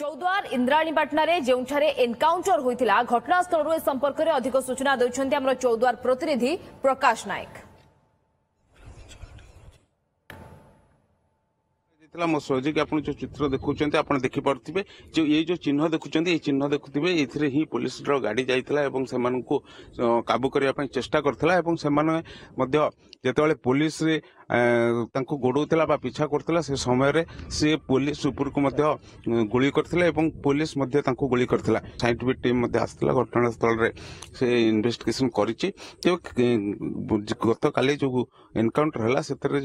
Choudwar इंद्राणीपाटना जोठारे encounter होता घटनास्थल संपर्क में अधिक सूचना देउछन्ति हमर चौद्वार प्रतिनिधि प्रकाश नायक। मो सहयोगी आप जो चित्र देखुं आप देखिपे जो ये जो चिन्ह देखुं ये चिन्ह देखुवे ये पुलिस गाड़ी जाइला काबू करने चेष्टा करथिला जिते पुलिस गोड़ौला पीछा करथिला से समय से पुलिस ऊपर को गुली करथिला पुलिस गुली करथिला साइंटिफिक टीम आसला घटनास्थल रे से इन्वेस्टिगेशन करिछि। गत काली जो एनकाउंटर हला सेतरे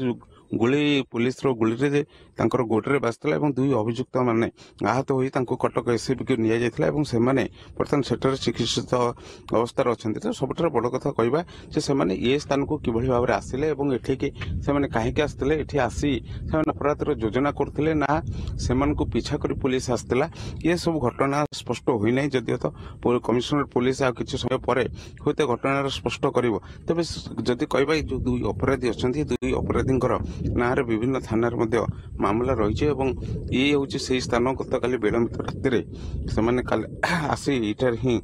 गुली पुलिस गुली रे तांकर गोडरे बासथिला दुई अभियुक्त माने आहत होई तांको कटक एससीबी को निया जायथिला बर्तमान सेटर चिकित्सित अवस्था अछंती। तो सबठार बड़ कथा कहबा जे सेमाने ए स्थान को किभली भाबरे आसिले एवं एठिके सेमाने काहेकि आसथिले एठी आसी सेमाने अपराधर योजना करथिले ना सेमानकु पीछा करी पुलिस आसथिला ये सब घटना स्पष्ट होई नै। जदियो तो कमिशनर पुलिस आ किछि समय परे होते घटना स्पष्ट करिवो तबे जदि कहबा जो दुई अपराधी अछंती दुई अपराधींकर नारे विभिन्न थाना रे मामला रही ये हूँ से स्थान गत काली विलंबित राति से आसी इटार ही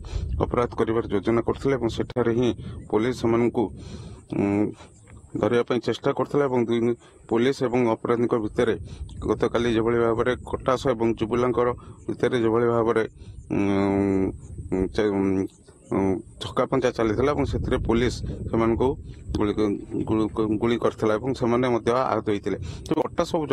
अपराध कर योजना करते ही पुलिस धरने चेष्टा करता दुई पुलिस और अपराधी भितर गत काली जो भाव में कटास और जुबुलांकर भितर जो भाव में छक्का पंचा चली से पुलिस गुली करथिला आहत होते। तो कटा सब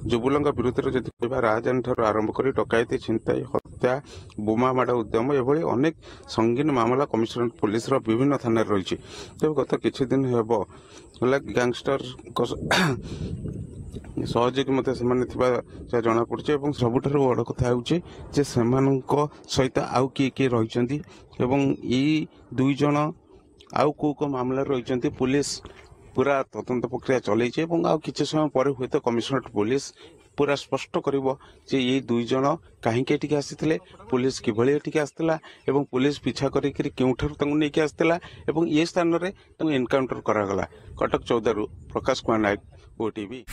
जुबुला विरुद्ध में राजधानी ठार आरंभ कर डकायती छिनताई हत्या बोमा माड़ उद्यम एभली अनेक संगीन मामला कमिशनरेट पुलिस विभिन्न थाना रही। तो गत किछि दिन हेब गैंगस्टर सहयोगी मत से जना पड़े सबुठ बड़ कथा हो सहित आउ किए रही ये दुई जन आउ को मामला रही पुलिस पूरा तदंत प्रक्रिया चलई कि समय पर हुए तो कमिशनरेट पुलिस पूरा स्पष्ट करिवो जे ये दुई जन कहीं आसी पुलिस किभली एटिके आसला पुलिस पीछा करिकरी केउठार तंगु नेकी आसला ये स्थान रे एनकाउंटर करागला। कटक 14 प्रकाश कुमार नायक, ओटीवी।